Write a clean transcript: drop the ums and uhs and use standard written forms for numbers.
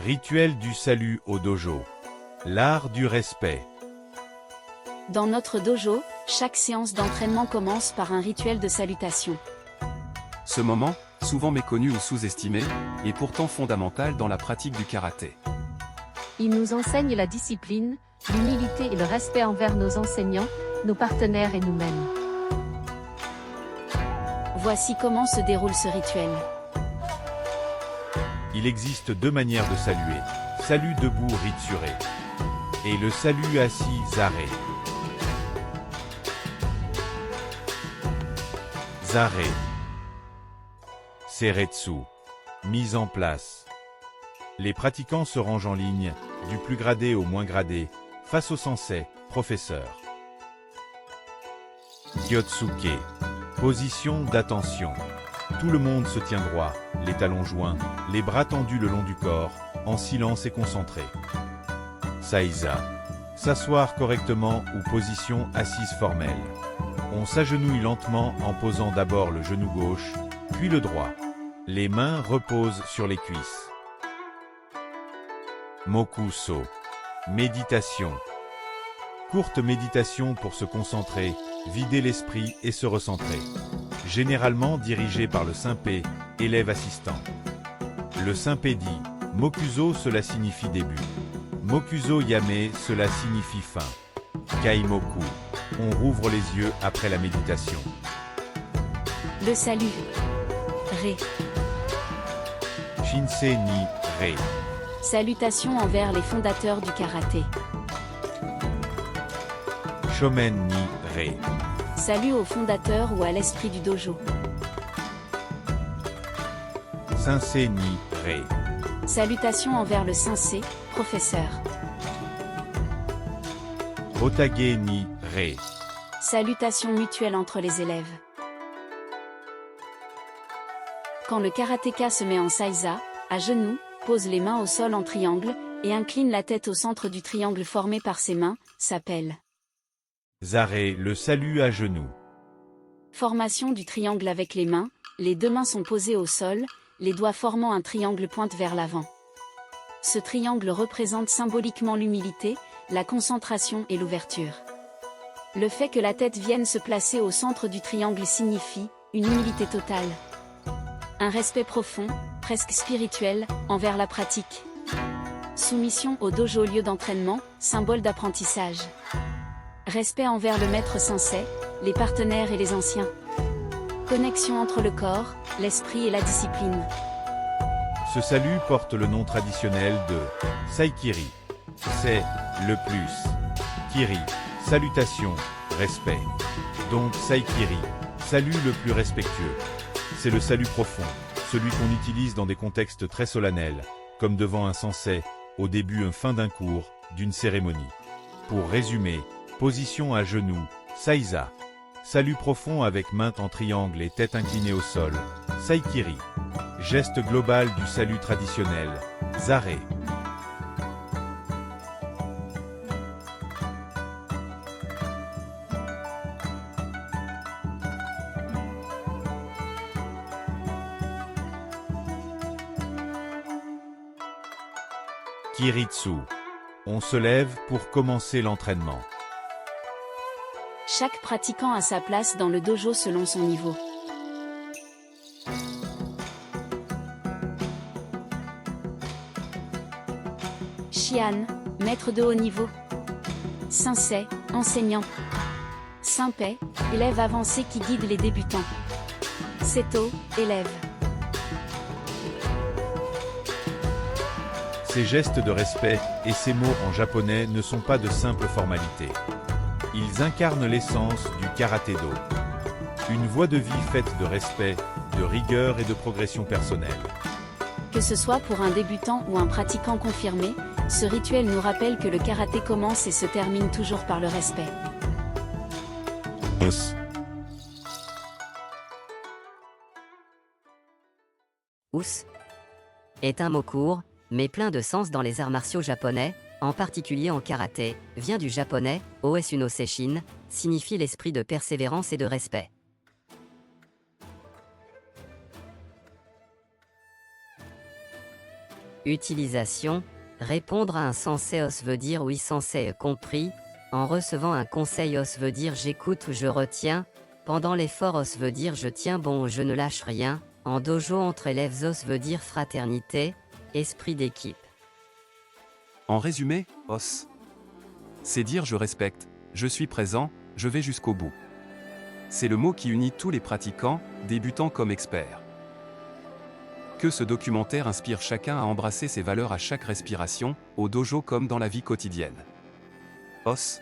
Rituel du salut au dojo. L'art du respect. Dans notre dojo, chaque séance d'entraînement commence par un rituel de salutation. Ce moment, souvent méconnu ou sous-estimé, est pourtant fondamental dans la pratique du karaté. Il nous enseigne la discipline, l'humilité et le respect envers nos enseignants, nos partenaires et nous-mêmes. Voici comment se déroule ce rituel. Il existe deux manières de saluer. Salut debout ritsuré. Et le salut assis zaré. Zaré. Seretsu. Mise en place. Les pratiquants se rangent en ligne, du plus gradé au moins gradé, face au sensei, professeur. Gyotsuke. Position d'attention. Tout le monde se tient droit, les talons joints, les bras tendus le long du corps, en silence et concentré. Saiza. S'asseoir correctement ou position assise formelle. On s'agenouille lentement en posant d'abord le genou gauche, puis le droit. Les mains reposent sur les cuisses. Mokuso. Méditation. Courte méditation pour se concentrer, vider l'esprit et se recentrer. Généralement dirigé par le Saint-Pé, élève assistant. Le Saint-Pé dit « Mokuso » cela signifie début. Mokuso Yame cela signifie fin. Kaimoku. On rouvre les yeux après la méditation. Le salut. Ré. Shinsei ni Rei. Salutation envers les fondateurs du karaté. Shomen ni Rei. Salut aux fondateurs ou à l'esprit du dojo. Sensei ni Rei. Salutation envers le sensei, professeur. Otage ni Rei. Salutation mutuelle entre les élèves. Quand le karatéka se met en saiza, à genoux, pose les mains au sol en triangle, et incline la tête au centre du triangle formé par ses mains, s'appelle Zaré, le salut à genoux. formation du triangle avec les mains, les deux mains sont posées au sol, les doigts formant un triangle pointent vers l'avant. Ce triangle représente symboliquement l'humilité, la concentration et l'ouverture. Le fait que la tête vienne se placer au centre du triangle signifie une humilité totale. Un respect profond, presque spirituel, envers la pratique. Soumission au dojo lieu d'entraînement, symbole d'apprentissage. Respect envers le maître sensei, les partenaires et les anciens. Connexion entre le corps, l'esprit et la discipline. Ce salut porte le nom traditionnel de Saikiri. C'est le plus. Kiri, salutation, respect. Donc Saikiri, salut le plus respectueux. C'est le salut profond, celui qu'on utilise dans des contextes très solennels, comme devant un sensei, au début et fin d'un cours, d'une cérémonie. Pour résumer, position à genoux, Saiza. Salut profond avec main en triangle et tête inclinée au sol, Saikiri. Geste global du salut traditionnel, Zaré. Kiritsu. On se lève pour commencer l'entraînement. Chaque pratiquant a sa place dans le dojo selon son niveau. Shihan, maître de haut niveau. Sensei, enseignant. Saint-Pé, élève avancé qui guide les débutants. Seto, élève. Ces gestes de respect et ces mots en japonais ne sont pas de simples formalités. Ils incarnent l'essence du karaté-do. Une voie de vie faite de respect, de rigueur et de progression personnelle. Que ce soit pour un débutant ou un pratiquant confirmé, ce rituel nous rappelle que le karaté commence et se termine toujours par le respect. Us est un mot court, mais plein de sens dans les arts martiaux japonais, en particulier en karaté, vient du japonais, Oesuno Seishin, signifie l'esprit de persévérance et de respect. Utilisation. Répondre à un sensei os veut dire oui sensei compris. En recevant un conseil os veut dire j'écoute ou je retiens. Pendant l'effort os veut dire je tiens bon ou je ne lâche rien. En dojo entre élèves os veut dire fraternité, esprit d'équipe. En résumé, os. C'est dire je respecte, je suis présent, je vais jusqu'au bout. C'est le mot qui unit tous les pratiquants, débutants comme experts. Que ce documentaire inspire chacun à embrasser ses valeurs à chaque respiration, au dojo comme dans la vie quotidienne. Os.